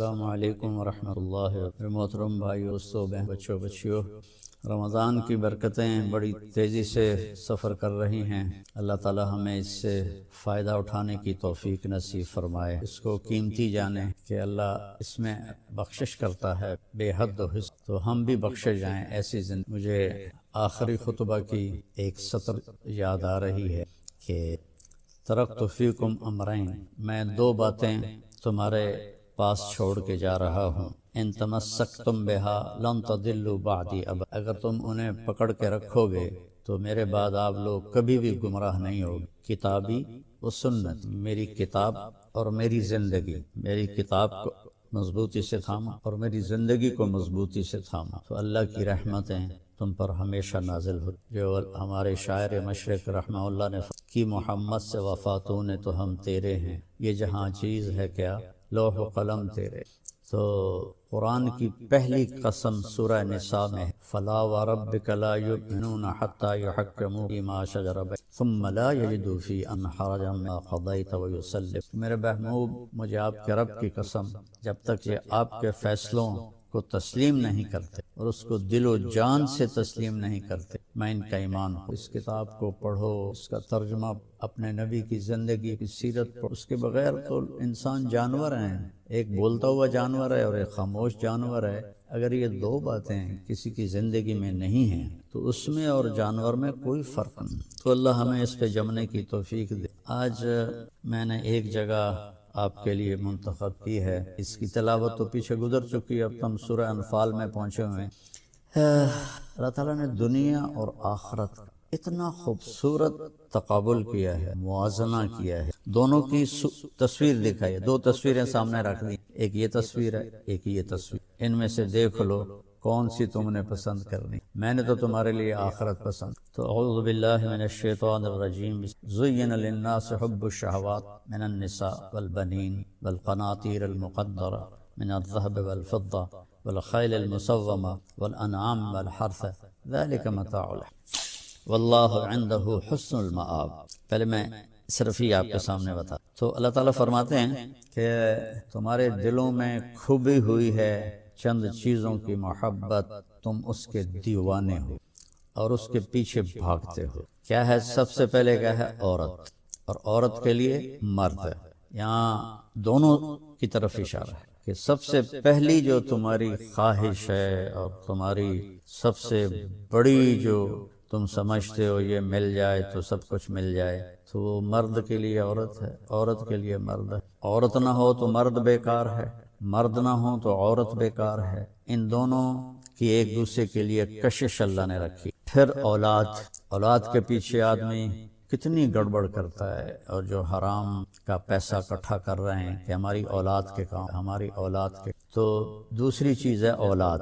السلام علیکم ورحمۃ اللہ وبرکاتہ۔ محترم بھائیو، دوستو، بچوں بچیوں، رمضان کی برکتیں بڑی تیزی سے سفر کر رہی ہیں۔ اللہ تعالی ہمیں اس سے فائدہ اٹھانے کی توفیق نصیب فرمائے، اس کو قیمتی جانے کہ اللہ اس میں بخشش کرتا ہے بے حد و حصر، تو ہم بھی بخشے جائیں ایسی زندگی۔ مجھے آخری خطبہ کی ایک سطر یاد آ رہی ہے کہ ترکت فیکم امرین، میں دو باتیں تمہارے پاس چھوڑ کے جا رہا ہوں، ان تمسکتم بہا لن تضلوا بعدی ابدا، اگر تم انہیں پکڑ کے رکھو گے تو میرے بعد آپ لوگ کبھی بھی گمراہ نہیں ہوگے۔ کتابی و سنت، میری کتاب اور میری زندگی، میری کتاب کو مضبوطی سے تھاما اور میری زندگی کو مضبوطی سے تھاما تو اللہ کی رحمتیں تم پر ہمیشہ نازل ہو۔ جو ہمارے شاعر مشرق رحمہ اللہ نے کی محمد سے وفاتوں نے تو ہم تیرے ہیں، یہ جہاں چیز ہے کیا لوح و قلم تیرے۔ تو قرآن کی پہلی قسم سورہ نساء میں فلا وربک لا یؤمنون حتی یحکموک فیما شجر بینہم ثم لا یجدوا فی انفسہم حرجا مما قضیت ویسلموا۔ میرے محبوب، مجھے آپ کے رب کی قسم، جب تک یہ آپ کے فیصلوں کو تسلیم نہیں کرتے اور اس کو دل و جان سے تسلیم نہیں کرتے، میں ان کا ایمان ہوں۔ اس کتاب کو پڑھو، اس کا ترجمہ اپنے نبی کی زندگی کی سیرت پڑھو، اس کے بغیر تو انسان جانور ہیں، ایک بولتا ہوا جانور ہے اور ایک خاموش جانور ہے۔ اگر یہ دو باتیں کسی کی زندگی میں نہیں ہیں تو اس میں اور جانور میں کوئی فرق نہیں۔ تو اللہ ہمیں اس پہ جمنے کی توفیق دے۔ آج میں نے ایک جگہ آپ کے لیے منتخب کی ہے، اس کی تلاوت تو پیچھے گزر چکی، اب ہم سورہ انفال میں پہنچے ہوئے ہیں۔ اللہ تعالیٰ نے دنیا اور آخرت اتنا خوبصورت تقابل کیا ہے، موازنہ کیا ہے، دونوں کی تصویر دکھائی ہے۔ دو تصویریں سامنے رکھ دی، ایک یہ تصویر ہے، ایک یہ تصویر، ان میں سے دیکھ لو کون سی تم نے پسند کرنی۔ میں نے تو تمہارے لیے آخرت پسند۔ تو اعوذ باللہ من الشیطان الرجیم۔ زین للناس حب الشہوات من النساء والبنین والقناطیر المقنطرہ من الذہب والفضہ والخیل المسومہ والانعام والحرث ذلک متاع الحیاۃ واللہ عندہ حسن المآب۔ پہلے میں صرف ہی آپ کے سامنے بتا تو اللہ تعالیٰ فرماتے ہیں کہ تمہارے دلوں میں کھبی ہوئی ہے چند چیزوں کی محبت، تم اس کے دیوانے ہو اور اس کے پیچھے بھاگتے ہو۔ کیا ہے؟ سب سے پہلے کیا ہے؟ عورت، اور عورت کے لیے مرد ہے۔ یہاں دونوں کی طرف اشارہ ہے کہ سب سے پہلی جو تمہاری خواہش ہے اور تمہاری سب سے بڑی جو تم سمجھتے ہو یہ مل جائے تو سب کچھ مل جائے، تو وہ مرد کے لیے عورت ہے، عورت کے لیے مرد ہے۔ عورت نہ ہو تو مرد بیکار ہے، مرد نہ ہو تو عورت بیکار ہے۔ ان دونوں کی ایک دوسرے کے لیے کشش اللہ نے رکھی۔ پھر اولاد، اولاد کے پیچھے آدمی کتنی گڑبڑ کرتا ہے، اور جو حرام کا پیسہ اکٹھا کر رہے ہیں کہ ہماری اولاد کے کام، ہماری اولاد کے، تو دوسری چیز ہے اولاد۔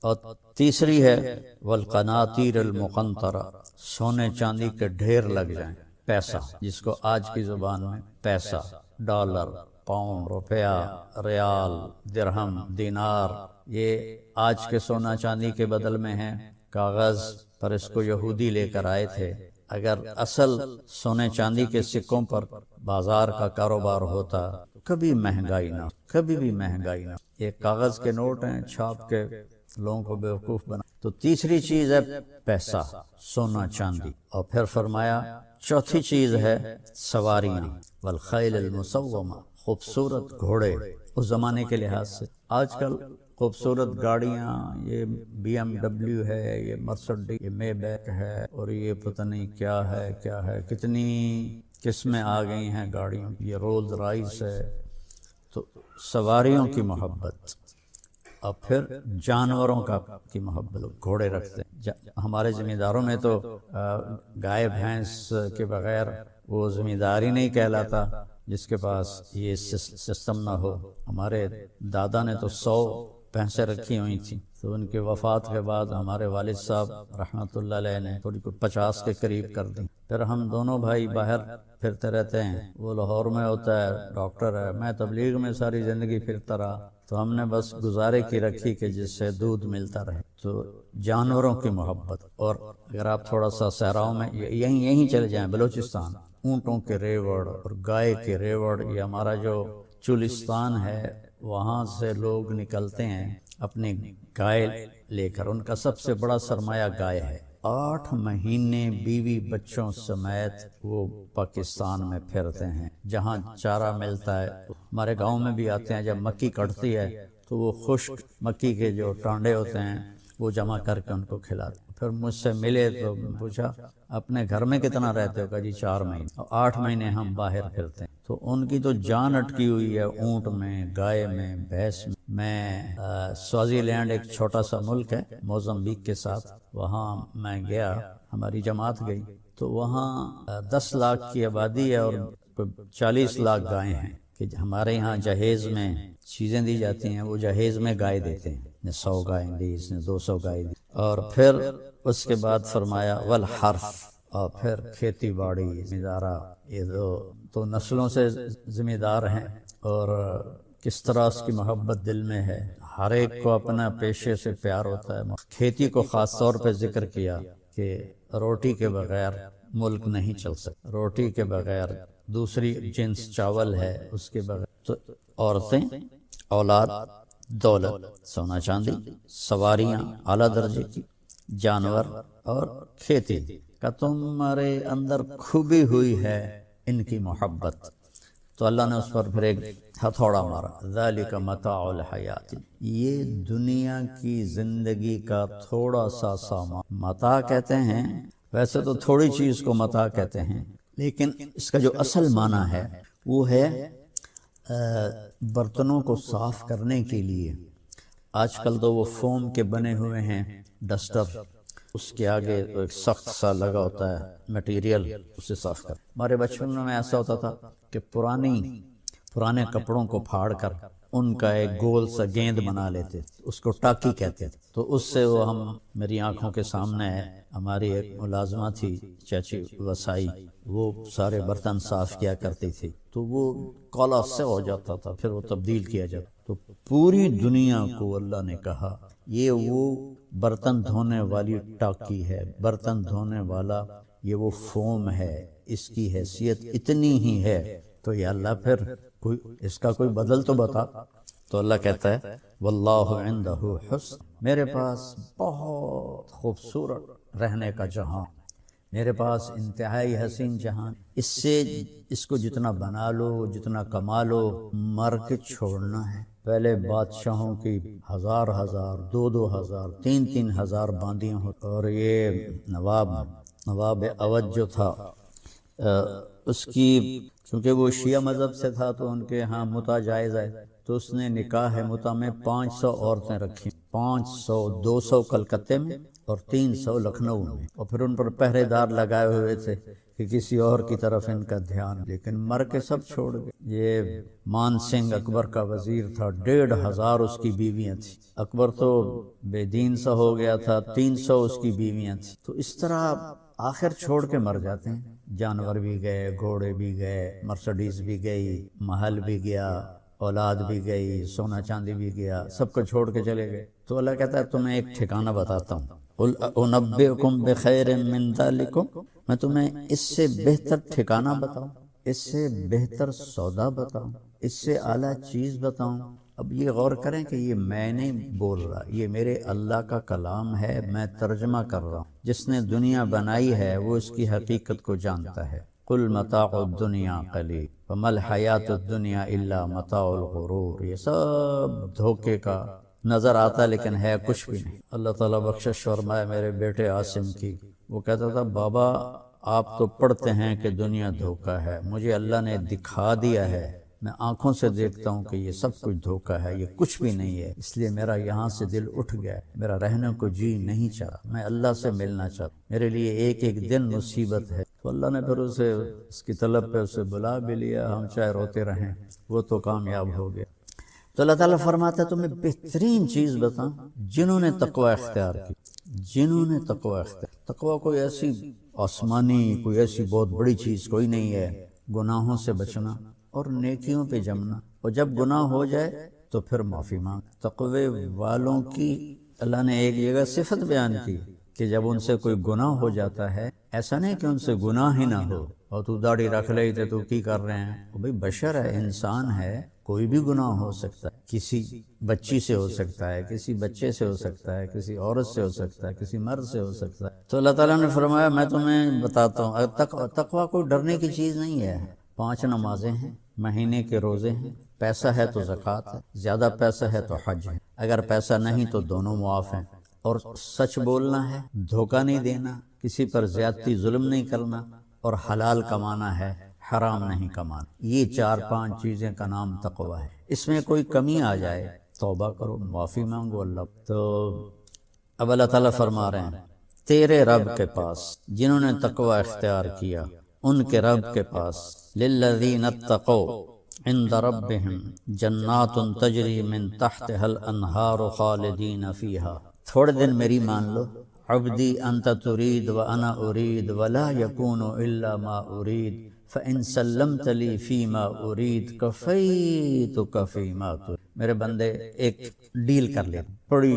اور تیسری ہے والقناطیر المقنطرہ، سونے چاندی کے ڈھیر لگ جائیں، پیسہ، جس کو آج کی زبان میں پیسہ، ڈالر، پاؤنڈ، روپیہ، ریال، درہم، دینار، یہ آج کے سونا چاندی کے بدل میں ہیں۔ کاغذ پر اس کو یہودی لے کر آئے تھے۔ اگر اصل سونے چاندی کے سکوں پر بازار کا کاروبار ہوتا تو کبھی مہنگائی نہ، کبھی بھی مہنگائی نہ۔ ایک کاغذ کے نوٹ ہیں، چھاپ کے لوگوں کو بیوقوف بنا۔ تو تیسری چیز ہے پیسہ، سونا چاندی، اور پھر فرمایا چوتھی چیز ہے سواریاں، والخیل المسومہ، خوبصورت گھوڑے اس زمانے کے لحاظ سے۔ آج کل خوبصورت گاڑیاں، یہ بی ایم ڈبلیو ہے، یہ مرسڈیز، یہ مے بیک ہے، اور یہ پتہ نہیں کیا ہے، کتنی قسمیں آ گئی ہیں گاڑیوں، یہ رولز رائس ہے۔ تو سواریوں کی محبت، اور پھر جانوروں کی محبت، گھوڑے رکھتے ہیں۔ ہمارے ذمہ داروں میں تو گائے بھینس کے بغیر وہ ذمہ داری نہیں کہلاتا جس کے پاس یہ سسٹم نہ ہو۔ ہمارے دادا نے تو 100 بھینسیں رکھی ہوئی تھیں، تو ان کے وفات کے بعد ہمارے والد صاحب رحمۃ اللہ علیہ نے تھوڑی کو 50 کے قریب کر دی۔ پھر ہم دونوں بھائی باہر پھرتے رہتے ہیں، وہ لاہور میں ہوتا ہے، ڈاکٹر ہے، میں تبلیغ میں ساری زندگی پھرتا رہا، تو ہم نے بس گزارے کی رکھی کہ جس سے دودھ ملتا رہے۔ تو جانوروں کی محبت، اور اگر آپ تھوڑا سا صحراؤں میں یہیں چلے جائیں، بلوچستان، اونٹوں کے ریوڑ اور گائے کے ریوڑ، یہ ہمارا جو چولستان ہے وہاں سے لوگ نکلتے ہیں اپنی گائے لے کر، ان کا سب سے بڑا سرمایہ گائے ہے۔ 8 مہینے بیوی بچوں سمیت وہ پاکستان میں پھرتے ہیں، جہاں چارہ ملتا ہے۔ ہمارے گاؤں میں بھی آتے ہیں، جب مکی کٹتی ہے تو وہ خشک مکی کے جو ٹانڈے ہوتے ہیں وہ جمع کر کے ان کو کھلاتے۔ پھر مجھ سے ملے تو پوچھا اپنے گھر میں کتنا رہتے ہو؟ کہا جی 4 مہینے، اور 8 مہینے ہم باہر پھرتے ہیں۔ تو ان کی تو جان اٹکی ہوئی ہے اونٹ میں، گائے میں، بھینس میں۔ سوازی لینڈ ایک چھوٹا سا ملک ہے موزمبیق کے ساتھ، وہاں میں گیا، ہماری جماعت گئی، تو وہاں 10 لاکھ کی آبادی ہے اور 40 لاکھ گائے ہیں۔ کہ ہمارے یہاں جہیز میں چیزیں دی جاتی ہیں، وہ جہیز میں گائے دیتے ہیں، نے 100 گائیں دی، اس نے 200 گائے دی۔ اور پھر اس کے بعد فرمایا والحرث، اور پھر کھیتی باڑی، زمیندارہ، یہ تو نسلوں سے ذمہ دار ہیں، اور کس طرح اس کی محبت دل میں ہے۔ ہر ایک کو اپنا پیشے سے پیار ہوتا ہے۔ کھیتی کو خاص طور پہ ذکر کیا کہ روٹی کے بغیر ملک نہیں چل سکتا، روٹی کے بغیر دوسری جنس چاول ہے اس کے بغیر۔ تو عورتیں، اولاد، دولت، سونا چاندی، سواریاں اعلیٰ درجے کی، جانور اور کھیتی کا تمہارے اندر کھبی ہوئی ہے ان کی محبت۔ تو اللہ نے اس پر پھر ایک ہتھوڑا مارا، ذالک متاع الحیات، یہ دنیا کی زندگی کا تھوڑا سا سامان۔ متاع کہتے ہیں، ویسے تو تھوڑی چیز کو متاع کہتے ہیں، لیکن اس کا جو اصل معنی ہے وہ ہے برتنوں کو صاف کرنے کے لیے۔ آج کل تو وہ فوم کے بنے ہوئے ہیں ڈسٹر، اس کے آگے ایک سخت سا لگا ہوتا ہے میٹیریل، اسے صاف کر۔ ہمارے بچپن میں ایسا ہوتا تھا کہ پرانے کپڑوں کو پھاڑ کر ان کا ایک گول سا گیند بنا لیتے، اس کو ٹاکی کہتے تھے۔ تو اس سے وہ میری آنکھوں کے سامنے ہے، ہماری ایک ملازمہ تھی چاچی وسائی، وہ سارے برتن صاف کیا کرتی تھی، تو وہ کالا سے ہو جاتا تھا، پھر وہ تبدیل کیا جاتا۔ تو پوری دنیا کو اللہ نے کہا یہ وہ برتن دھونے والی ٹاکی ہے، برتن دھونے والا یہ وہ فوم ہے، اس کی حیثیت اتنی ہی ہے۔ تو یا اللہ پھر اس کا کوئی بدل تو بتا۔ تو اللہ کہتا ہے واللہ عندہ حسن، میرے پاس بہت خوبصورت رہنے کا جہاں، میرے پاس انتہائی حسین جہان، اس کو جتنا بنا لو، جتنا کما لو، مر کے چھوڑنا ہے۔ پہلے بادشاہوں کی 1000 2 ہزار 3 ہزار باندیاں ہوتی، اور یہ نواب اودھ جو تھا اس کی، چونکہ وہ شیعہ مذہب سے تھا تو ان کے ہاں متع جائز ہے، تو اس نے نکاح متع میں 500 عورتیں رکھی، 500، 200 کلکتے میں اور 300 لکھنؤ میں، اور پھر ان پر پہرے دار لگائے ہوئے تھے کہ کسی اور کی طرف ان کا دھیان، لیکن مر کے سب چھوڑ گئے۔ یہ مان سنگھ اکبر کا وزیر تھا، 1500 اس کی بیویاں تھیں، اکبر تو بے دین سا ہو گیا تھا، 300 اس کی بیویاں تھیں۔ تو اس طرح آخر چھوڑ کے مر جاتے ہیں، جانور بھی گئے، گھوڑے بھی گئے، مرسڈیز بھی گئی، محل بھی گیا، اولاد بھی گئی، سونا چاندی بھی گیا، سب کو چھوڑ کے چلے گئے۔ تو اللہ کہتا ہے تمہیں ایک ٹھکانہ بتاتا ہوں، قل انبئکم بخیر من ذالکم، میں تمہیں اس سے بہتر ٹھکانہ بتاؤں، اس سے بہتر سودا بتاؤں، اس سے اعلیٰ چیز بتاؤں۔ اب یہ غور کریں کہ یہ میں نہیں بول رہا، یہ میرے اللہ کا کلام ہے، میں ترجمہ کر رہا ہوں۔ جس نے دنیا بنائی ہے وہ اس کی حقیقت کو جانتا ہے۔ قل متاع الدنیا قلیل وما الحیات الدنیا الا متاع الغرور، یہ سب دھوکے کا نظر آتا لیکن ہے کچھ بھی نہیں۔ اللہ تعالیٰ بخشش فرمائے میرے بیٹے عاصم کی، وہ کہتا تھا بابا آپ تو پڑھتے ہیں کہ دنیا دھوکہ ہے، مجھے اللہ نے دکھا دیا ہے، میں آنکھوں سے دیکھتا ہوں کہ یہ سب کچھ دھوکہ ہے، یہ کچھ بھی نہیں ہے، اس لیے میرا یہاں سے دل اٹھ گیا، میرا رہنے کو جی نہیں چاہا، میں اللہ سے ملنا چاہتا، میرے لیے ایک ایک دن مصیبت ہے۔ تو اللہ نے پھر اسے اس کی طلب پہ اسے بلا بھی لیا، ہم چاہے روتے رہیں، وہ تو کامیاب ہو گیا۔ تو اللہ تعالیٰ فرماتا ہے تمہیں بہترین چیز بتاؤں جنہوں نے تقوی اختیار کی، جنہوں نے تقوی اختیار، تقوی کوئی ایسی آسمانی، کوئی ایسی بہت بڑی چیز کوئی نہیں ہے، گناہوں سے بچنا اور نیکیوں پہ جمنا، اور جب گناہ ہو جائے تو پھر معافی مانگ۔ تقوی والوں کی اللہ نے ایک جگہ صفت بیان کی، کہ جب ان سے کوئی گناہ ہو جاتا ہے، ایسا نہیں کہ ان سے گناہ ہی نہ ہو اور تو داڑھی رکھ لئی تو کی کر رہے ہیں، وہ بھئی بشر ہے، انسان ہے، کوئی بھی گناہ ہو سکتا ہے، کسی بچی سے ہو سکتا ہے، کسی بچے سے ہو سکتا ہے، کسی عورت سے ہو سکتا ہے، کسی مرد سے ہو سکتا ہے۔ تو اللہ تعالیٰ نے فرمایا میں تمہیں بتاتا ہوں، تقویٰ کوئی ڈرنے کی چیز نہیں ہے۔ 5 نمازیں ہیں، مہینے کے روزے ہیں، پیسہ ہے تو زکوٰۃ ہے، زیادہ پیسہ ہے تو حج ہے، اگر پیسہ نہیں تو دونوں معاف ہیں، اور سچ بولنا ہے، دھوکہ نہیں دینا، کسی پر زیادتی ظلم نہیں کرنا، اور حلال کمانا ہے، حرام نہیں کمانا۔ یہ 4-5 چیزیں کا نام تقویٰ ہے۔ اس میں کوئی کمی آ جائے توبہ کرو، معافی مانگو اللہ۔ تو اب اللہ تعالیٰ فرما رہے ہیں تیرے رب کے پاس، جنہوں نے تقویٰ اختیار کیا ان کے رب کے پاس، للذین اتقوا عند ربهم جنات تجری من تحتها الانہار خالدین فیہا۔ تھوڑے دن میری مان لو، عبدی انت ترید وانا ارید ولا یکون الا ما ارید فان سلمت لی فیما ارید کفیتک فیما ترید۔ میرے بندے ایک ڈیل کر لے، بڑی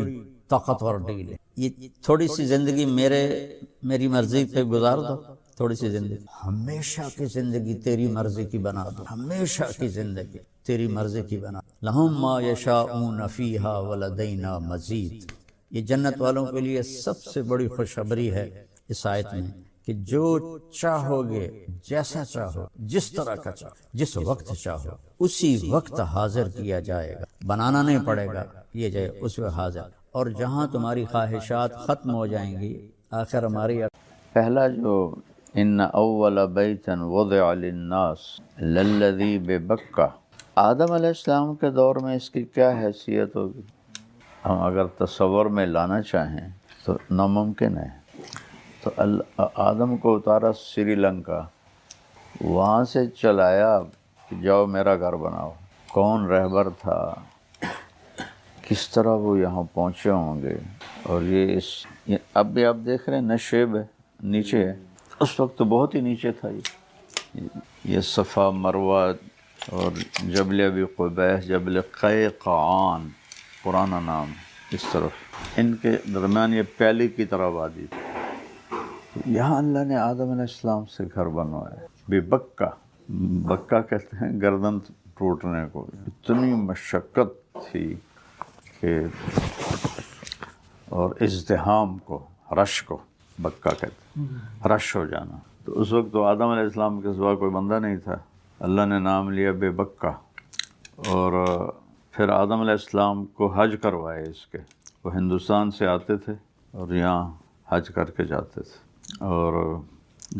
طاقتور ڈیل ہے، یہ تھوڑی سی زندگی میری مرضی پہ گزار دو، تھوڑی سی زندگی، ہمیشہ کی زندگی تیری مرضی کی بنا دو، ہمیشہ کی زندگی تیری مرضی کی بنا دو۔ لہم ما یشاءون فیہا ولدینا مزید۔ یہ جنت والوں کے لیے سب سے بڑی خوشخبری ہے اس آیت میں کہ جو چاہو گے، جیسا چاہو، جس طرح کا چاہو، جس وقت چاہو، اسی وقت حاضر کیا جائے گا، بنانا نہیں پڑے گا، یہ جائے اس وقت حاضر۔ اور جہاں تمہاری خواہشات ختم ہو جائیں گی، آخر ہماری پہلا جو ان اول بیت وضع للناس للذی ببکہ، آدم علیہ السلام کے دور میں اس کی کیا حیثیت ہوگی؟ ہم اگر تصور میں لانا چاہیں تو ناممکن ہے۔ تو آدم کو اتارا سری لنکا، وہاں سے چلایا کہ جاؤ میرا گھر بناؤ۔ کون رہبر تھا، کس طرح وہ یہاں پہنچے ہوں گے، اور یہ اب بھی آپ دیکھ رہے ہیں نشیب ہے، نیچے ہے، اس وقت تو بہت ہی نیچے تھا۔ یہ صفا مروہ اور جبل ابی قبیس، جبل قیقعان پرانا نام، اس طرف ان کے درمیان یہ پہلی کی طرح وادی تھی۔ یہاں اللہ نے آدم علیہ السلام سے گھر بنوایا، بے بکہ، بکہ کہتے ہیں گردن ٹوٹنے کو۔ اتنی مشقت تھی کہ اور ازدحام کو، رش کو بکہ کہتے ہیں، رش ہو جانا۔ تو اس وقت تو آدم علیہ السلام کے سوا کوئی بندہ نہیں تھا، اللہ نے نام لیا بے بکہ۔ اور پھر آدم علیہ السلام کو حج کروائے اس کے، وہ ہندوستان سے آتے تھے اور یہاں حج کر کے جاتے تھے، اور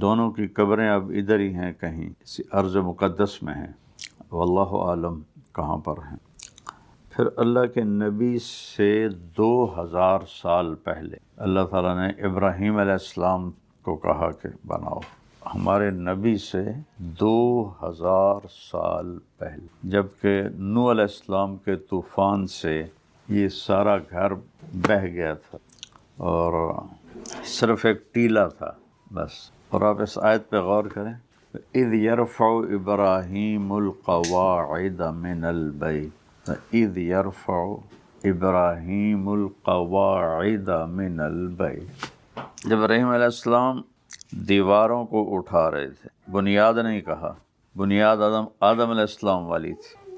دونوں کی قبریں اب ادھر ہی ہیں، کہیں کسی ارض مقدس میں ہیں، واللہ عالم کہاں پر ہیں۔ پھر اللہ کے نبی سے 2000 سال پہلے اللہ تعالیٰ نے ابراہیم علیہ السلام کو کہا کہ بناؤ۔ ہمارے نبی سے 2000 سال پہلے، جبکہ نوح علیہ السلام کے طوفان سے یہ سارا گھر بہہ گیا تھا اور صرف ایک ٹیلا تھا بس۔ اور آپ اس آیت پہ غور کریں، اذ یرفع ابراہیم القواعد من البیت، اذ یرفع ابراہیم القواعد من البیت۔ جب ابراہیم علیہ السلام دیواروں کو اٹھا رہے تھے، بنیاد نہیں کہا، بنیاد آدم علیہ السلام والی تھی،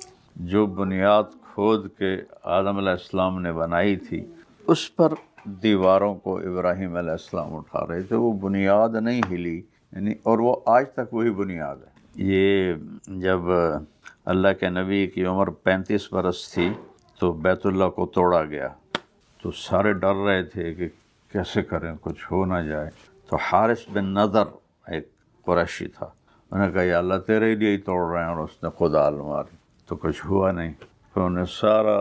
جو بنیاد کھود کے آدم علیہ السلام نے بنائی تھی، اس پر دیواروں کو ابراہیم علیہ السلام اٹھا رہے تھے، وہ بنیاد نہیں ہلی، یعنی اور وہ آج تک وہی بنیاد ہے۔ یہ جب اللہ کے نبی کی عمر 35 برس تھی تو بیت اللہ کو توڑا گیا، تو سارے ڈر رہے تھے کہ کیسے کریں، کچھ ہو نہ جائے۔ تو حارث بن نضر ایک قریشی تھا، انہوں نے کہا یا اللہ تیرے لیے ہی توڑ رہے ہیں، اور اس نے کدال ماری تو کچھ ہوا نہیں۔ پھر انہوں نے سارا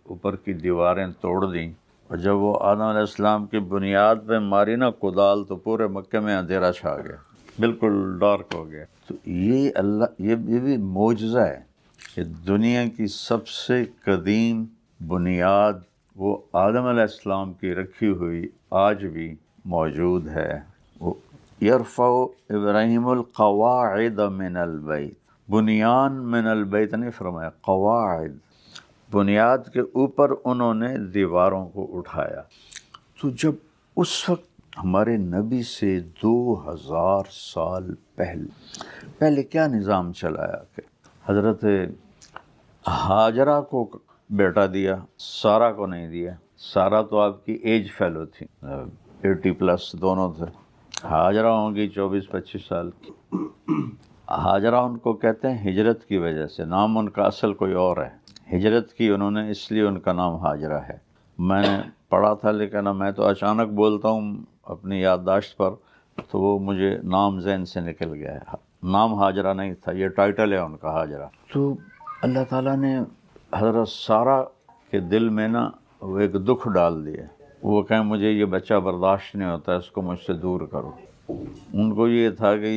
اوپر کی دیواریں توڑ دیں، اور جب وہ آدم علیہ السلام کی بنیاد پہ ماری نا کدال، تو پورے مکے میں اندھیرا چھا گیا، بالکل ڈارک ہو گیا۔ تو یہ بھی معجزہ ہے کہ دنیا کی سب سے قدیم بنیاد وہ آدم علیہ السلام کی رکھی ہوئی آج بھی موجود ہے۔ وہ یرفع ابراہیم القواعد من البیت، بنیان من البیت نہیں فرمایا، قواعد، بنیاد کے اوپر انہوں نے دیواروں کو اٹھایا۔ تو جب اس وقت ہمارے نبی سے 2000 سال پہلے کیا نظام چلایا کہ حضرت ہاجرہ کو بیٹا دیا، سارا کو نہیں دیا. سارا تو آپ کی ایج فیلو تھی، 80+ دونوں تھے. ہاجرہ ہوں گی 24-25 سال کی. ہاجرہ ان کو کہتے ہیں ہجرت کی وجہ سے، نام ان کا اصل کوئی اور ہے. ہجرت کی انہوں نے، اس لیے ان کا نام ہاجرہ ہے. میں نے پڑھا تھا لیکن میں تو اچانک بولتا ہوں اپنی یادداشت پر، تو وہ مجھے نام ذہن سے نکل گیا ہے. نام ہاجرہ نہیں تھا، یہ ٹائٹل ہے ان کا ہاجرہ. تو اللہ تعالیٰ نے حضرت سارا کے دل میں نا وہ ایک دکھ ڈال دیا. وہ کہیں مجھے یہ بچہ برداشت نہیں ہوتا، اس کو مجھ سے دور کرو. ان کو یہ تھا کہ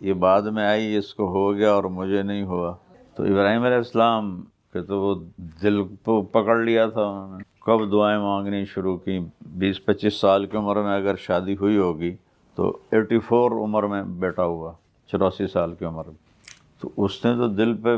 یہ بعد میں آئی، اس کو ہو گیا اور مجھے نہیں ہوا. تو ابراہیم علیہ السلام کہ تو وہ دل کو پکڑ لیا تھا انہوں نے. کب دعائیں مانگنی شروع کی، 20-25 سال کی عمر میں اگر شادی ہوئی ہوگی تو 84 عمر میں بیٹا ہوا، 84 سال کی عمر میں. تو اس نے تو دل پہ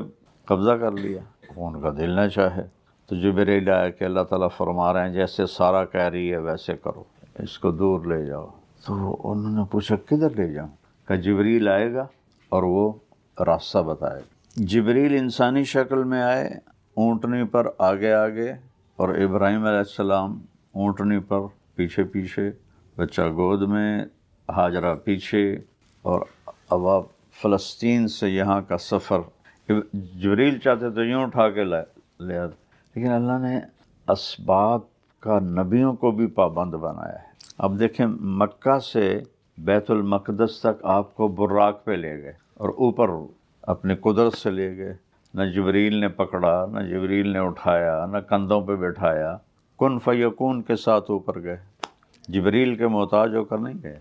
قبضہ کر لیا، ان کا دل نہ چاہے. تو جبریل آیا کہ اللہ تعالیٰ فرما رہے ہیں جیسے سارا کہہ رہی ہے ویسے کرو، اس کو دور لے جاؤ. تو انہوں نے پوچھا کدھر لے جاؤں؟ کہ جبریل آئے گا اور وہ راستہ بتائے گا. جبریل انسانی شکل میں آئے، اونٹنی پر آگے آگے، اور ابراہیم علیہ السلام اونٹنی پر پیچھے پیچھے، بچہ گود میں، ہاجرہ پیچھے. اور اب آپ فلسطین سے یہاں کا سفر، جبریل چاہتے تو یوں اٹھا کے لے آتے، لیکن اللہ نے اسباب کا نبیوں کو بھی پابند بنایا ہے. اب دیکھیں مکہ سے بیت المقدس تک آپ کو براق پہ لے گئے اور اوپر اپنے قدرت سے لے گئے. نہ جبریل نے پکڑا، نہ جبریل نے اٹھایا، نہ کندھوں پہ بٹھایا. کن فیکون کے ساتھ اوپر گئے، جبریل کے محتاج ہو کر نہیں گئے.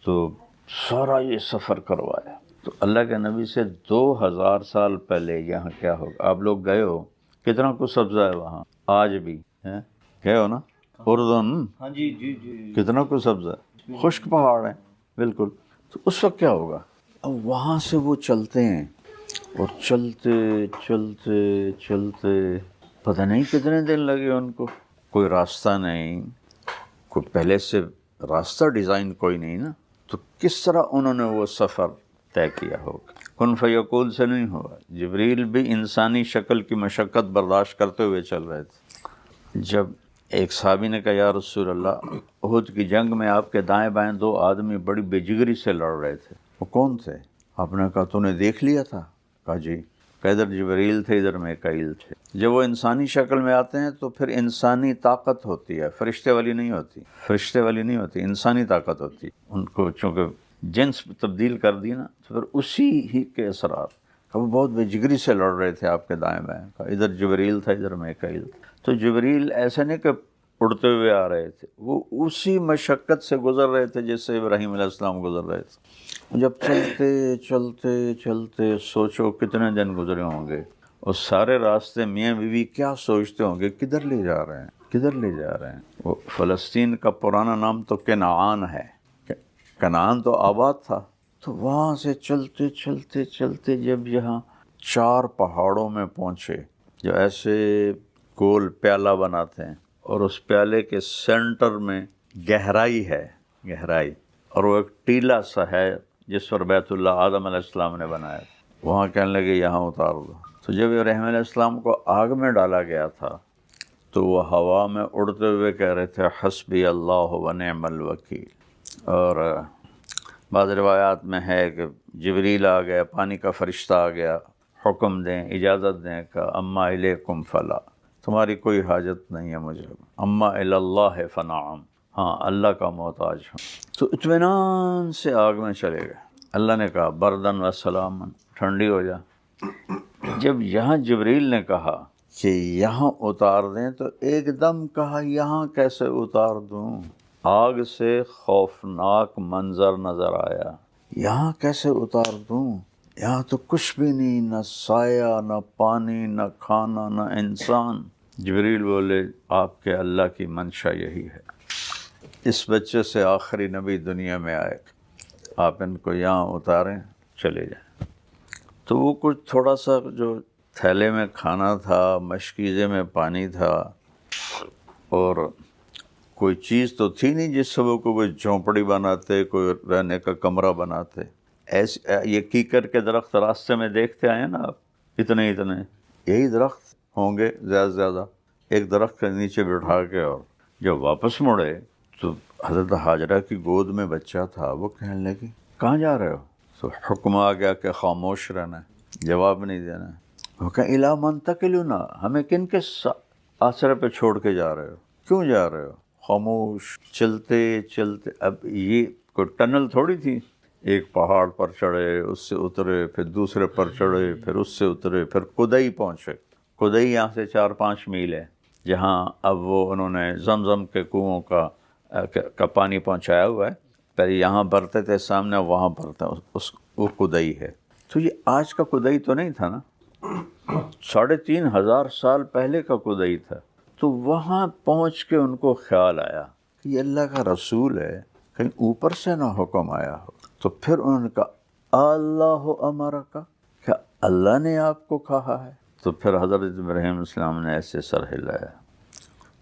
تو سارا یہ سفر کروایا. تو اللہ کے نبی سے 2000 سال پہلے یہاں کیا ہوگا. آپ لوگ گئے ہو، کتنا کچھ سبزہ ہے وہاں آج بھی ہے، گئے ہو نا اردن؟ ہاں جی جی جی. کتنا کچھ سبزہ ہے، خشک پہاڑ ہیں بالکل. تو اس وقت کیا ہوگا؟ اب وہاں سے وہ چلتے ہیں اور چلتے چلتے چلتے پتہ نہیں کتنے دن لگے ان کو. کوئی راستہ نہیں، کوئی پہلے سے راستہ ڈیزائن کوئی نہیں نا. تو کس طرح انہوں نے وہ سفر طے کیا ہوگا؟ کن فیکون سے نہیں ہوا. جبریل بھی انسانی شکل کی مشقت برداشت کرتے ہوئے چل رہے تھے. جب ایک صحابی نے کہا یا رسول اللہ، احد کی جنگ میں آپ کے دائیں بائیں 2 آدمی بڑی بے جگری سے لڑ رہے تھے، وہ کون تھے؟ آپ نے کہا تو نے دیکھ لیا تھا؟ کہا جی. کہ ادھر جبریل تھے، ادھر میکائیل تھے. جب وہ انسانی شکل میں آتے ہیں تو پھر انسانی طاقت ہوتی ہے، فرشتے والی نہیں ہوتی، انسانی طاقت ہوتی ہے. ان کو چونکہ جنس تبدیل کر دی نا، تو پھر اسی ہی کے اثرات. وہ بہت بے جگری سے لڑ رہے تھے آپ کے دائیں بائیں. ادھر جبریل تھا، ادھر میکائیل تھا. تو جبریل ایسے نہیں کہ اڑتے ہوئے آ رہے تھے، وہ اسی مشقت سے گزر رہے تھے جس سے ابراہیم علیہ السلام گزر رہے تھے. جب چلتے چلتے چلتے سوچو کتنے دن گزرے ہوں گے، اور سارے راستے میاں بیوی کیا سوچتے ہوں گے، کدھر لے جا رہے ہیں. وہ فلسطین کا پرانا نام تو کنعان ہے، کنعان تو آباد تھا. تو وہاں سے چلتے چلتے چلتے جب یہاں 4 پہاڑوں میں پہنچے جو ایسے گول پیالہ بناتے ہیں، اور اس پیالے کے سینٹر میں گہرائی ہے، اور وہ ایک ٹیلہ سا ہے جس پر بیت اللہ آدم علیہ السلام نے بنایا. وہاں کہنے لگے یہاں اتار دو. تو جب ابراہیم علیہ السلام کو آگ میں ڈالا گیا تھا تو وہ ہوا میں اڑتے ہوئے کہہ رہے تھے حسبی اللہ و نعم الوکیل. اور بعض روایات میں ہے کہ جبریل آ گیا، پانی کا فرشتہ آ گیا، حکم دیں، اجازت دیں کہ اما الیکم فلا، تمہاری کوئی حاجت نہیں ہے مجھے، اما الی اللہ فنعم، ہاں اللہ کا محتاج ہوں. تو اطمینان سے آگ میں چلے گئے. اللہ نے کہا بردن و سلامن، ٹھنڈی ہو جا. جب یہاں جبریل نے کہا کہ یہاں اتار دیں تو ایک دم کہا یہاں کیسے اتار دوں؟ آگ سے خوفناک منظر نظر آیا. یہاں کیسے اتار دوں؟ یہاں تو کچھ بھی نہیں، نہ سایہ، نہ پانی، نہ کھانا، نہ انسان. جبریل بولے آپ کے اللہ کی منشا یہی ہے، اس بچے سے آخری نبی دنیا میں آئے، آپ ان کو یہاں اتاریں، چلے جائیں. تو وہ کچھ تھوڑا سا جو تھیلے میں کھانا تھا، مشکیزے میں پانی تھا، اور کوئی چیز تو تھی نہیں جس سے وہ کوئی جھونپڑی بناتے، کوئی رہنے کا کمرہ بناتے. ایسے یہ کیکر کے درخت راستے میں دیکھتے آئے نا آپ، اتنے یہی درخت ہوں گے زیادہ سے زیادہ، ایک درخت کے نیچے بٹھا کے. اور جب واپس مڑے تو حضرت ہاجرہ کی گود میں بچہ تھا. وہ کہنے لگی کہاں جا رہے ہو؟ تو حکم آ گیا کہ خاموش رہنا ہے، جواب نہیں دینا ہے. وہ کہا الا منتقلون، ہمیں کن کے آسرے پہ چھوڑ کے جا رہے ہو، کیوں جا رہے ہو؟ خاموش چلتے چلتے. اب یہ کوئی ٹنل تھوڑی تھی، ایک پہاڑ پر چڑھے، اس سے اترے، پھر دوسرے پر چڑھے، پھر اس سے اترے، پھر قدئی پہنچے. قدئی یہاں سے 4-5 میل ہے، جہاں اب وہ انہوں نے زمزم کے کنوؤں کا پانی پہنچایا ہوا ہے. پہلے یہاں برتے تھے سامنے، وہاں برتا وہ قدئی ہے. تو یہ آج کا قدئی تو نہیں تھا نا، 3,500 سال پہلے کا قدئی تھا. تو وہاں پہنچ کے ان کو خیال آیا کہ یہ اللہ کا رسول ہے، کہیں اوپر سے نہ حکم آیا ہو. تو پھر انہوں نے کہا اللہ امرکا، کیا اللہ نے آپ کو کہا ہے؟ تو پھر حضرت ابراہیم علیہ السلام نے ایسے سر ہلایا،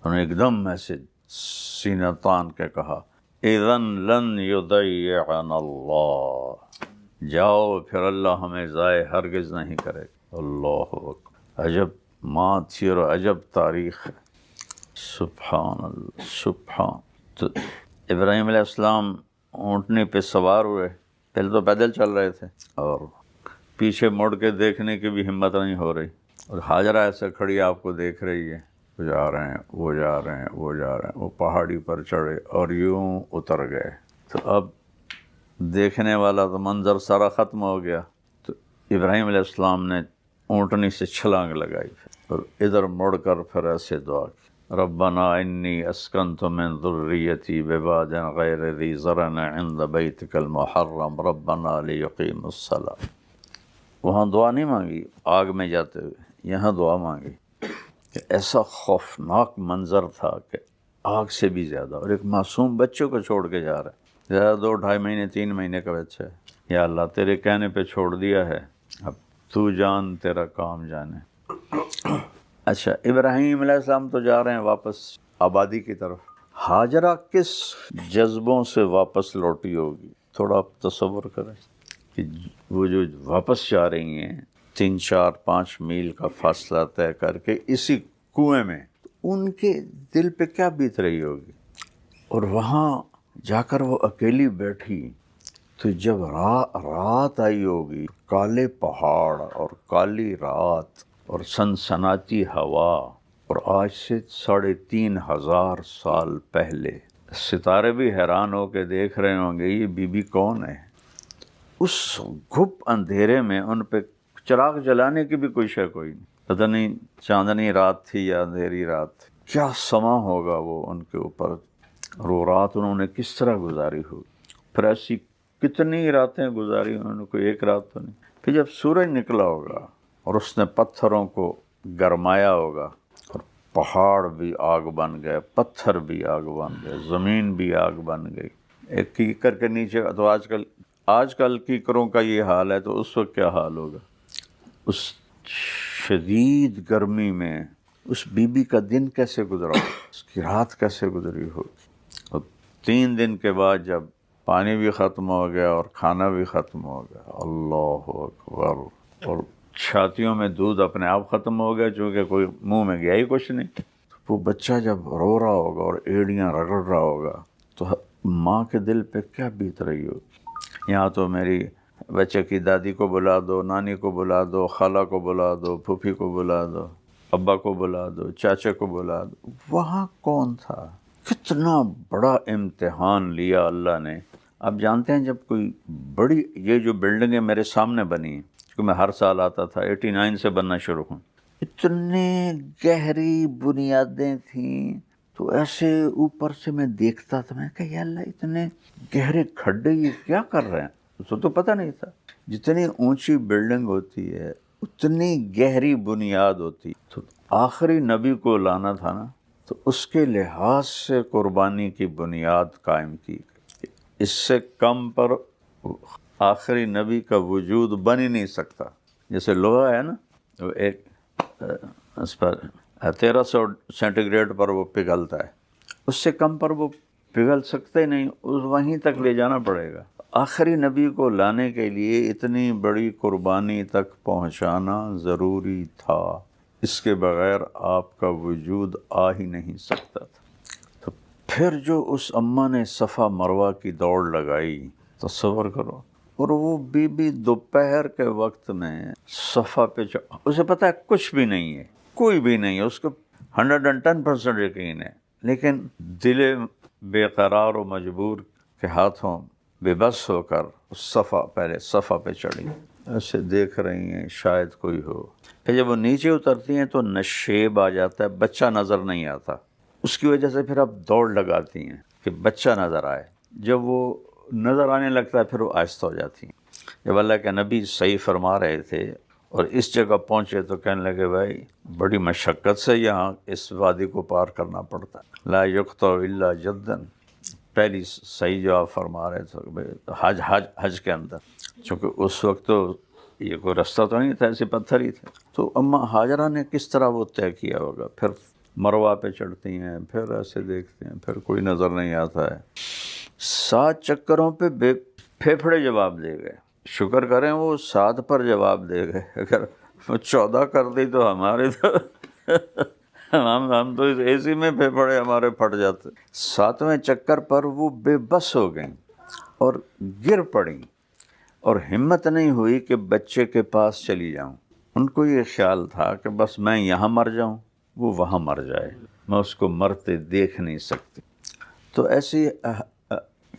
انہوں نے ایک دم ایسے سینہ تان کے کہا اذن لن یضیعنا اللہ، جاؤ پھر اللہ ہمیں ضائع ہرگز نہیں کرے گا. اللہ اکبر، عجب ماں تھی اور عجب تاریخ ہے. سبحان اللہ سبحان. تو ابراہیم علیہ السلام اونٹنی پہ سوار ہوئے، پہلے تو پیدل چل رہے تھے، اور پیچھے مڑ کے دیکھنے کی بھی ہمت نہیں ہو رہی. اور ہاجرہ ایسے کھڑی آپ کو دیکھ رہی ہے، وہ جا رہے ہیں، وہ جا رہے ہیں، وہ جا رہے ہیں. وہ پہاڑی پر چڑھے اور یوں اتر گئے. تو اب دیکھنے والا تو منظر سارا ختم ہو گیا. تو ابراہیم علیہ السلام نے اونٹنی سے چھلانگ لگائی اور ادھر مڑ کر پھر ایسے دعا کی ربنا انی اسکنت من ذریتی بواد غیر ذی زرع عند بیتک المحرم ربنا لیقیموا الصلاۃ. وہاں دعا نہیں مانگی آگ میں جاتے ہوئے، یہاں دعا مانگی. کہ ایسا خوفناک منظر تھا کہ آگ سے بھی زیادہ، اور ایک معصوم بچے کو چھوڑ کے جا رہا ہے، زیادہ 2-2.5 مہینے 3 مہینے کا بچہ ہے. یا اللہ تیرے کہنے پہ چھوڑ دیا ہے، اب تو جان تیرا کام جانے. اچھا ابراہیم علیہ السلام تو جا رہے ہیں واپس آبادی کی طرف. ہاجرہ کس جذبوں سے واپس لوٹی ہوگی؟ تھوڑا آپ تصور کریں کہ وہ جو واپس جا رہی ہیں 3-4-5 میل کا فاصلہ طے کر کے اسی کنویں میں، ان کے دل پہ کیا بیت رہی ہوگی. اور وہاں جا کر وہ اکیلی بیٹھی تو جب رات آئی ہوگی، کالے پہاڑ اور کالی رات اور سنسناتی ہوا، اور آج سے 3,500 سال پہلے ستارے بھی حیران ہو کے دیکھ رہے ہوں گے یہ بی بی کون ہے. اس گھپ اندھیرے میں ان پہ چراغ جلانے کی بھی کوئی شے کوئی نہیں، پتہ نہیں چاندنی رات تھی یا اندھیری رات تھی. کیا سما ہوگا وہ ان کے اوپر، اور وہ رات انہوں نے کس طرح گزاری ہوگی. پھر ایسی کتنی راتیں گزاری انہوں نے، کوئی ایک رات تو نہیں. پھر جب سورج نکلا ہوگا اور اس نے پتھروں کو گرمایا ہوگا، اور پہاڑ بھی آگ بن گئے، پتھر بھی آگ بن گئے، زمین بھی آگ بن گئی. ایک کیکر کے نیچے تو آج کل کیکروں کا یہ حال ہے تو اس وقت کیا حال ہوگا. اس شدید گرمی میں اس بی بی کا دن کیسے گزرا ہوگا، اس کی رات کیسے گزری ہوگی. اور 3 دن کے بعد جب پانی بھی ختم ہو گیا اور کھانا بھی ختم ہو گیا، اللہ اکبر، اور چھاتیوں میں دودھ اپنے آپ ختم ہو گیا چونکہ کوئی منہ میں گیا ہی کچھ نہیں. وہ بچہ جب رو رہا ہوگا اور ایڑیاں رگڑ رہا ہوگا تو ماں کے دل پہ کیا بیت رہی ہوگی. یہاں تو میری بچے کی دادی کو بلا دو، نانی کو بلا دو، خالہ کو بلا دو، پھوپھی کو بلا دو، ابا کو بلا دو، چاچے کو بلا دو. وہاں کون تھا؟ کتنا بڑا امتحان لیا اللہ نے. آپ جانتے ہیں جب کوئی بڑی، یہ جو بلڈنگیں میرے سامنے بنی ہیں، کیونکہ میں ہر سال آتا تھا، 89 سے بننا شروع ہوں، اتنے گہری بنیادیں تھیں. تو ایسے اوپر سے میں دیکھتا تھا، میں کہا یا اللہ اتنے گہرے کھڈے یہ کیا کر رہے ہیں. اس کو تو پتہ نہیں تھا جتنی اونچی بلڈنگ ہوتی ہے اتنی گہری بنیاد ہوتی. تو آخری نبی کو لانا تھا نا، تو اس کے لحاظ سے قربانی کی بنیاد قائم کی. اس سے کم پر آخری نبی کا وجود بن ہی نہیں سکتا. جیسے لوہا ہے نا، وہ ایک اس پر 1300 سینٹی گریڈ پر وہ پگھلتا ہے، اس سے کم پر وہ پگھل سکتے نہیں، وہیں تک لے جانا پڑے گا۔ آخری نبی کو لانے کے لیے اتنی بڑی قربانی تک پہنچانا ضروری تھا، اس کے بغیر آپ کا وجود آ ہی نہیں سکتا تھا۔ تو پھر جو اس اماں نے صفا مروہ کی دوڑ لگائی، تصور کرو، اور وہ بی بی دوپہر کے وقت میں صفا پہ اسے پتہ ہے کچھ بھی نہیں ہے، کوئی بھی نہیں ہے، اس کو 110% یقین ہے، لیکن دل بے قرار و مجبور کے ہاتھوں بے بس ہو کر پہلے صفا پہ چڑھی، ایسے دیکھ رہی ہیں شاید کوئی ہو۔ پھر جب وہ نیچے اترتی ہیں تو نشیب آ جاتا ہے، بچہ نظر نہیں آتا، اس کی وجہ سے پھر اب دوڑ لگاتی ہیں کہ بچہ نظر آئے۔ جب وہ نظر آنے لگتا ہے پھر وہ آہستہ ہو جاتی ہیں۔ جب اللہ کے نبی صحیح فرما رہے تھے اور اس جگہ پہنچے تو کہنے لگے بھائی بڑی مشقت سے یہاں اس وادی کو پار کرنا پڑتا ہے، لا یقطع الا جدن، پہلی صحیح جواب فرما رہے تھے حج کے اندر، چونکہ اس وقت تو یہ کوئی رستہ تو نہیں تھا، ایسے پتھر ہی تھے۔ تو اماں ہاجرہ نے کس طرح وہ طے کیا ہوگا، پھر مروہ پہ چڑھتی ہیں، پھر ایسے دیکھتے ہیں، پھر کوئی نظر نہیں آتا ہے۔ 7 چکروں پہ پھیپھڑے جواب دے گئے، شکر کریں وہ 7 پر جواب دے گئے، اگر وہ 14 کر دی تو ہمارے تو ہم تو اس اے سی میں پھیپھڑے ہمارے پھٹ جاتے۔ 7ویں چکر پر وہ بے بس ہو گئیں اور گر پڑیں، اور ہمت نہیں ہوئی کہ بچے کے پاس چلی جاؤں۔ ان کو یہ خیال تھا کہ بس میں یہاں مر جاؤں، وہ وہاں مر جائے، میں اس کو مرتے دیکھ نہیں سکتی۔ تو ایسی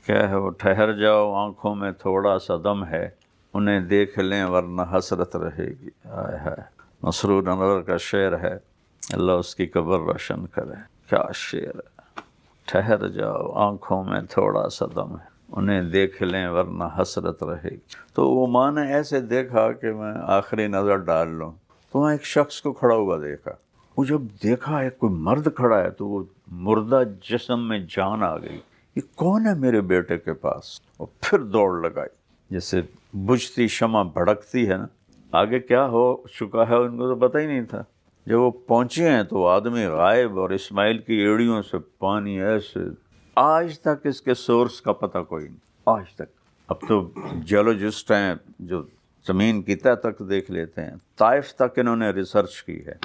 کیا ہے وہ، ٹھہر جاؤ آنکھوں میں تھوڑا سا دم ہے، انہیں دیکھ لیں ورنہ حسرت رہے گی۔ آئے ہے، مسرور انور کا شعر ہے، اللہ اس کی قبر روشن کرے۔ کیا شعر ہے، ٹھہر جاؤ آنکھوں میں تھوڑا سا دم ہے، انہیں دیکھ لیں ورنہ حسرت رہے گی۔ تو وہ ماں نے ایسے دیکھا کہ میں آخری نظر ڈال لوں، تو وہاں ایک شخص کو کھڑا ہوا دیکھا۔ وہ جب دیکھا ہے کوئی مرد کھڑا ہے تو وہ مردہ جسم میں جان آ گئی، یہ کون ہے میرے بیٹے کے پاس؟ اور پھر دوڑ لگائی، جیسے بجھتی شمع بھڑکتی ہے نا، آگے کیا ہو چکا ہے ان کو تو پتہ ہی نہیں تھا۔ جب وہ پہنچے ہیں تو آدمی غائب، اور اسماعیل کی ایڑیوں سے پانی ایسے، آج تک اس کے سورس کا پتہ کوئی نہیں، آج تک۔ اب تو جیولوجسٹ ہیں جو زمین کی تہ تک دیکھ لیتے ہیں، طائف تک انہوں نے ریسرچ کی ہے،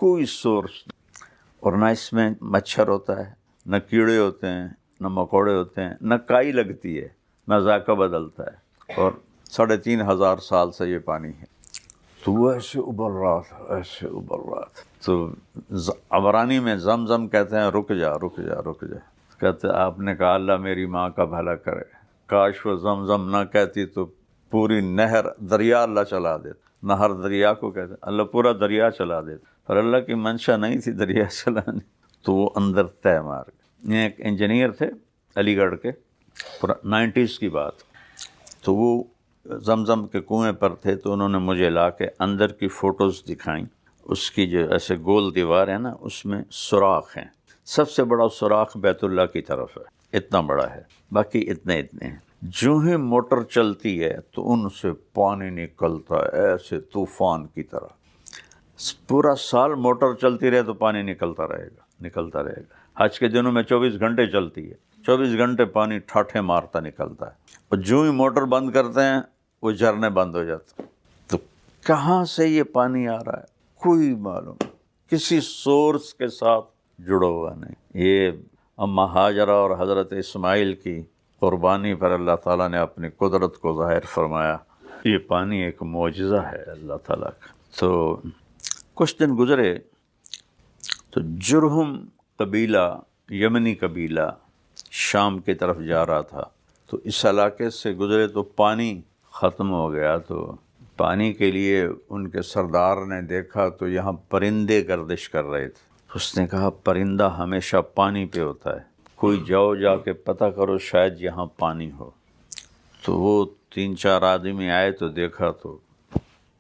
کوئی سورس نہیں، اور نہ اس میں مچھر ہوتا ہے، نہ کیڑے ہوتے ہیں، نہ مکوڑے ہوتے ہیں، نہ کائی لگتی ہے، نہ ذائقہ بدلتا ہے، اور 3500 سال سے یہ پانی ہے۔ تو وہ ایسے ابل رہا تھا، ایسے ابل رہا تھا۔ تو عبرانی میں زمزم کہتے ہیں رک جا رک جا رک جا، کہتے آپ نے کہا اللہ میری ماں کا بھلا کرے، کاش وہ زمزم نہ کہتی تو پوری نہر دریا اللہ چلا دیتا، نہر دریا کو کہتے ہیں، اللہ پورا دریا چلا دیتا، پر اللہ کی منشا نہیں تھی دریا چلانے، تو وہ اندر تہ مار گئے۔ یہ ایک انجینئر تھے علی گڑھ کے، 90s کی بات، تو وہ زمزم کے کنویں پر تھے، تو انہوں نے مجھے لا کے اندر کی فوٹوز دکھائیں، اس کی جو ایسے گول دیوار ہے نا اس میں سوراخ ہیں، سب سے بڑا سوراخ بیت اللہ کی طرف ہے، اتنا بڑا ہے، باقی اتنے ہیں۔ جو ہی موٹر چلتی ہے تو ان سے پانی نکلتا ہے ایسے طوفان کی طرح، پورا سال موٹر چلتی رہے تو پانی نکلتا رہے گا۔ حج کے دنوں میں 24 گھنٹے چلتی ہے، 24 گھنٹے پانی ٹھاٹھے مارتا نکلتا ہے، اور جو ہی موٹر بند کرتے ہیں وہ جھرنے بند ہو جاتے ہیں۔ تو کہاں سے یہ پانی آ رہا ہے کوئی معلوم، کسی سورس کے ساتھ جڑا ہوا نہیں۔ یہ اماں ہاجرہ اور حضرت اسماعیل کی قربانی پر اللہ تعالیٰ نے اپنی قدرت کو ظاہر فرمایا۔ یہ پانی ایک معجزہ ہے اللہ تعالیٰ کا۔ تو کچھ دن گزرے تو جرہم قبیلہ، یمنی قبیلہ شام کی طرف جا رہا تھا، تو اس علاقے سے گزرے تو پانی ختم ہو گیا، تو پانی کے لیے ان کے سردار نے دیکھا تو یہاں پرندے گردش کر رہے تھے۔ اس نے کہا پرندہ ہمیشہ پانی پہ ہوتا ہے، کوئی جاؤ جا کے پتہ کرو شاید یہاں پانی ہو۔ تو وہ 3-4 آدمی آئے تو دیکھا تو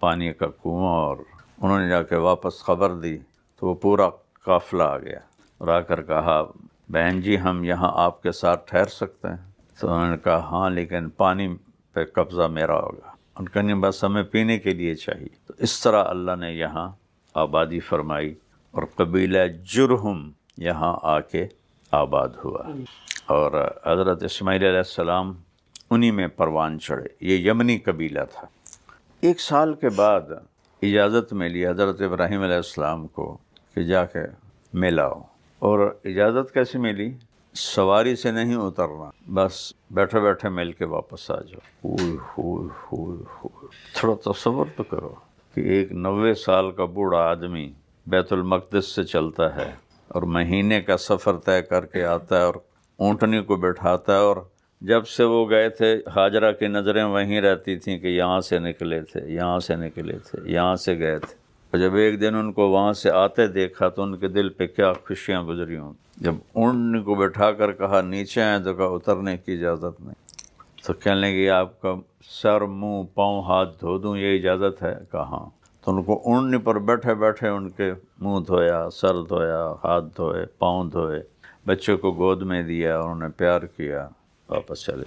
پانی کا کنواں، اور انہوں نے جا کے واپس خبر دی تو وہ پورا قافلہ آ گیا اور آ کر کہا بہن جی ہم یہاں آپ کے ساتھ ٹھہر سکتے ہیں؟ تو انہوں نے کہا ہاں لیکن پانی پہ قبضہ میرا ہوگا۔ ان کا نہیں، بس ہمیں پینے کے لیے چاہیے۔ تو اس طرح اللہ نے یہاں آبادی فرمائی، اور قبیلہ جرہم یہاں آ کے آباد ہوا، اور حضرت اسماعیل علیہ السلام انہی میں پروان چڑھے۔ یہ یمنی قبیلہ تھا۔ 1 سال کے بعد اجازت ملی حضرت ابراہیم علیہ السلام کو کہ جا کے مل آؤ، اور اجازت کیسے ملی؟ سواری سے نہیں اترنا، بس بیٹھے بیٹھے مل کے واپس آ جاؤ۔ تھوڑا تصور تو کرو کہ ایک 90 سال کا بوڑھا آدمی بیت المقدس سے چلتا ہے اور مہینے کا سفر طے کر کے آتا ہے، اور اونٹنی کو بٹھاتا ہے، اور جب سے وہ گئے تھے ہاجرہ کی نظریں وہیں رہتی تھیں کہ یہاں سے نکلے تھے، یہاں سے نکلے تھے، یہاں سے گئے تھے۔ اور جب ایک دن ان کو وہاں سے آتے دیکھا تو ان کے دل پہ کیا خوشیاں گزری ہوں۔ جب اونٹنی کو بٹھا کر کہا نیچے آئیں تو کہا اترنے کی اجازت نہیں۔ تو کہنے لگے آپ کا سر، منہ، پاؤں، ہاتھ دھو دوں، یہ اجازت ہے؟ کہا ہاں۔ تو ان کو اونٹنی پر بیٹھے بیٹھے ان کے منہ دھویا، سر دھویا، ہاتھ دھوئے، پاؤں دھوئے، بچے کو گود میں دیا اور انہیں پیار کیا، واپس چلے۔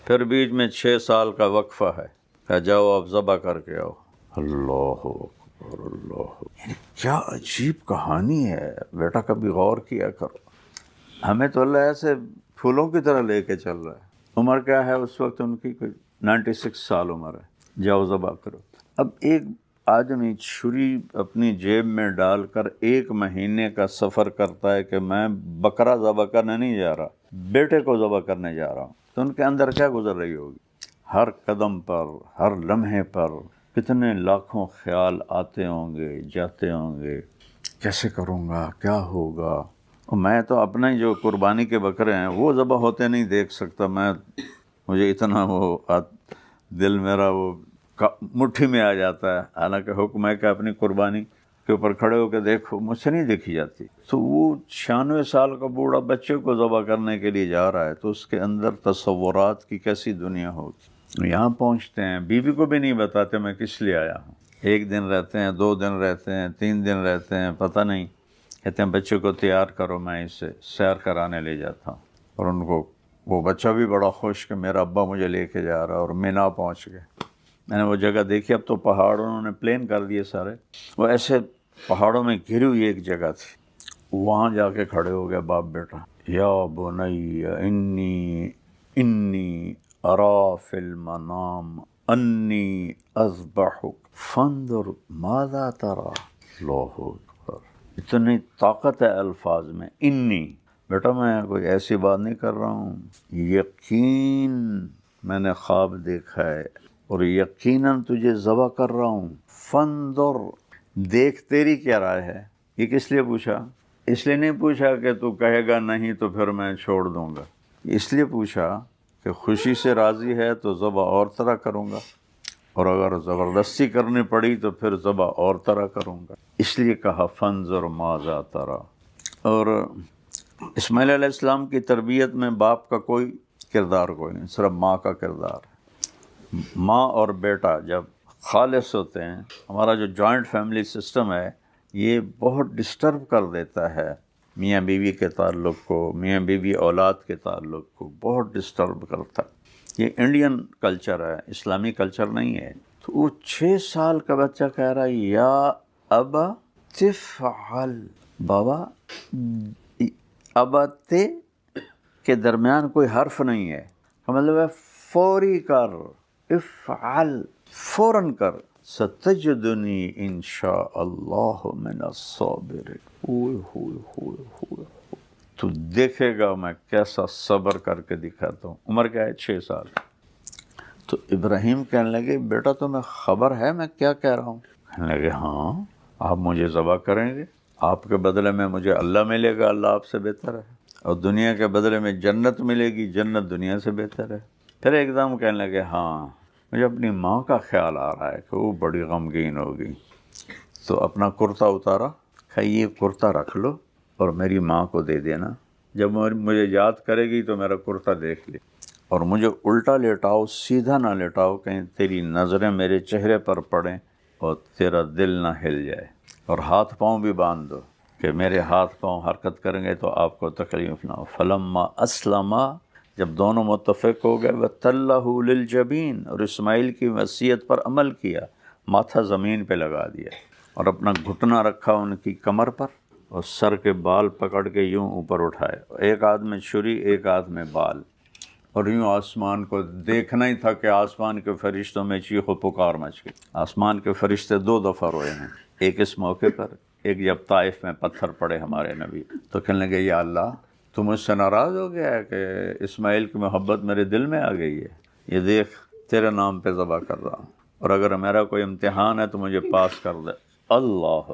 پھر بیچ میں 6 سال کا وقفہ ہے، کہا جاؤ آپ ذبح کر کے آؤ۔ اللہ اکبر، اللہ اکبر، کیا عجیب کہانی ہے بیٹا، کبھی غور کیا کرو۔ ہمیں تو اللہ ایسے پھولوں کی طرح لے کے چل رہا ہے۔ عمر کیا ہے اس وقت ان کی؟ کوئی 96 سال عمر ہے۔ جاؤ ذبح کرو۔ اب ایک آدمی چھری اپنی جیب میں ڈال کر 1 مہینے کا سفر کرتا ہے کہ میں بکرا ذبح کرنے نہیں جا رہا، بیٹے کو ذبح کرنے جا رہا ہوں، تو ان کے اندر کیا گزر رہی ہوگی؟ ہر قدم پر، ہر لمحے پر کتنے لاکھوں خیال آتے ہوں گے، جاتے ہوں گے، کیسے کروں گا، کیا ہوگا؟ اور میں تو اپنے جو قربانی کے بکرے ہیں وہ ذبح ہوتے نہیں دیکھ سکتا، مجھے اتنا وہ دل میرا وہ مٹھی میں آ جاتا ہے، حالانکہ حکم ہے کہ اپنی قربانی کے اوپر کھڑے ہو کے دیکھو، مجھ سے نہیں دیکھی جاتی۔ تو وہ 96 سال کا بوڑھا بچے کو ذبح کرنے کے لیے جا رہا ہے، تو اس کے اندر تصورات کی کیسی دنیا ہوگی۔ یہاں پہنچتے ہیں، بیوی کو بھی نہیں بتاتے میں کس لیے آیا ہوں۔ 1 دن رہتے ہیں، 2 دن رہتے ہیں، 3 دن رہتے ہیں، پتہ نہیں۔ کہتے ہیں بچے کو تیار کرو، میں اسے سیر کرانے لے جاتا ہوں۔ اور ان کو وہ بچہ بھی بڑا خوش کہ میرا ابا مجھے لے کے جا رہا ہے، اور مینا پہنچ گئے۔ میں نے وہ جگہ دیکھی، اب تو پہاڑ انہوں نے پلین کر دیے سارے، وہ ایسے پہاڑوں میں گھری ہوئی ایک جگہ تھی، وہاں جا کے کھڑے ہو گئے باپ بیٹا۔ یا بنی انی ارا فی المنام انی اذبحک فانظر ماذا تری۔ اللہ اکبر، اتنی طاقت ہے الفاظ میں۔ انی، بیٹا میں کوئی ایسی بات نہیں کر رہا ہوں، یقین میں نے خواب دیکھا ہے اور یقیناً تجھے ذبح کر رہا ہوں۔ فانظر، دیکھ تیری کیا رائے ہے۔ یہ کس لیے پوچھا؟ اس لیے نہیں پوچھا کہ تو کہے گا نہیں تو پھر میں چھوڑ دوں گا، اس لیے پوچھا کہ خوشی سے راضی ہے تو ذبح اور طرح کروں گا، اور اگر زبردستی کرنی پڑی تو پھر ذبح اور طرح کروں گا، اس لیے کہا فانظر ماذا تری۔ اور اسماعیل علیہ السلام کی تربیت میں باپ کا کوئی کردار کوئی نہیں، صرف ماں کا کردار ہے۔ ماں اور بیٹا جب خالص ہوتے ہیں، ہمارا جو جوائنٹ فیملی سسٹم ہے یہ بہت ڈسٹرب کر دیتا ہے میاں بیوی کے تعلق کو، میاں بیوی اولاد کے تعلق کو بہت ڈسٹرب کرتا ہے۔ یہ انڈین کلچر ہے، اسلامی کلچر نہیں ہے۔ تو وہ 6 سال کا بچہ کہہ رہا ہے یا ابا تفعل، بابا، ابا تے کے درمیان کوئی حرف نہیں ہے، مطلب ہے فوری کر، افعل، فوراً کر، ستجدنی انشاء اللہ من الصابرین۔ اوہ ہوئے ہوئے ہوئے، تو دیکھے گا میں کیسا صبر کر کے دکھاتا ہوں۔ عمر کیا ہے؟ 6 سال۔ تو ابراہیم کہنے لگے بیٹا تمہیں خبر ہے میں کیا کہہ رہا ہوں؟ کہنے لگے ہاں، آپ مجھے ذبح کریں گے، آپ کے بدلے میں مجھے اللہ ملے گا، اللہ آپ سے بہتر ہے، اور دنیا کے بدلے میں جنت ملے گی، جنت دنیا سے بہتر ہے۔ پھر ایک دم کہنے لگے ہاں، مجھے اپنی ماں کا خیال آ رہا ہے کہ وہ بڑی غمگین ہوگی۔ تو اپنا کرتا اتارا، کہ یہ کرتا رکھ لو اور میری ماں کو دے دینا، جب مجھے یاد کرے گی تو میرا کرتا دیکھ لے، اور مجھے الٹا لیٹاؤ، سیدھا نہ لیٹاؤ، کہیں تیری نظریں میرے چہرے پر پڑیں اور تیرا دل نہ ہل جائے، اور ہاتھ پاؤں بھی باندھ دو کہ میرے ہاتھ پاؤں حرکت کریں گے تو آپ کو تکلیف نہ ہو۔ فلما اسلما، جب دونوں متفق ہو گئے، وَتَلَّهُ لِلْجَبِينِ، اور اسماعیل کی وصیت پر عمل کیا، ماتھا زمین پہ لگا دیا اور اپنا گھٹنا رکھا ان کی کمر پر، اور سر کے بال پکڑ کے یوں اوپر اٹھائے، ایک ہاتھ میں چھری ایک ہاتھ میں بال، اور یوں آسمان کو دیکھنا ہی تھا کہ آسمان کے فرشتوں میں چیخ و پکار مچ گئی۔ آسمان کے فرشتے 2 دفعہ روئے ہیں، ایک اس موقع پر، ایک جب طائف میں پتھر پڑے ہمارے نبی، تو کہنے لگے یا اللہ تو مجھ سے ناراض ہو گیا ہے کہ اسماعیل کی محبت میرے دل میں آ گئی ہے، یہ دیکھ تیرے نام پہ ذبح کر رہا ہوں، اور اگر میرا کوئی امتحان ہے تو مجھے پاس کر دے۔ اللہ،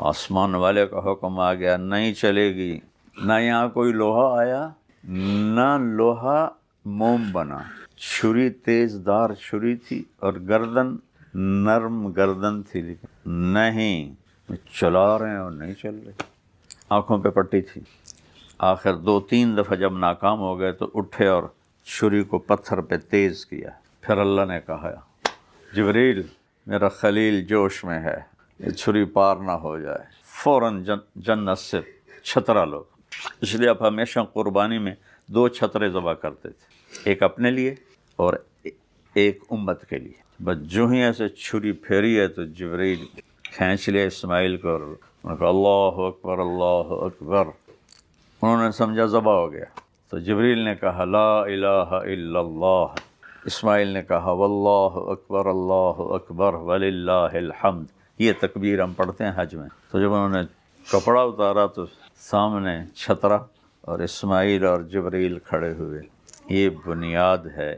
آسمان والے کا حکم آ گیا، نہیں چلے گی، نہ یہاں کوئی لوہا آیا نہ لوہا موم بنا، چھری تیز دار چھری تھی اور گردن نرم گردن تھی، لیکن نہیں چلا رہے ہیں اور نہیں چل رہے، آنکھوں پہ پٹی تھی۔ آخر 2-3 دفعہ جب ناکام ہو گئے تو اٹھے اور چھری کو پتھر پہ تیز کیا، پھر اللہ نے کہا جبریل میرا خلیل جوش میں ہے، یہ چھری پار نہ ہو جائے، فوراً جنت سے چھترا لو۔ اس لیے آپ ہمیشہ قربانی میں 2 چھترے ذبح کرتے تھے، ایک اپنے لیے اور ایک امت کے لیے۔ بس جو ہی ایسے چھری پھیری ہے تو جبریل کھینچ لیا اسماعیل کو، اور انہوں نے کہا اللہ اکبر اللہ اکبر، انہوں نے سمجھا ذبح ہو گیا، تو جبریل نے کہا لا الہ الا اللہ، اسماعیل نے کہا واللہ اکبر اللہ اکبر وللہ الحمد۔ یہ تکبیر ہم پڑھتے ہیں حج میں۔ تو جب انہوں نے کپڑا اتارا تو سامنے چھترا اور اسماعیل اور جبریل کھڑے ہوئے۔ یہ بنیاد ہے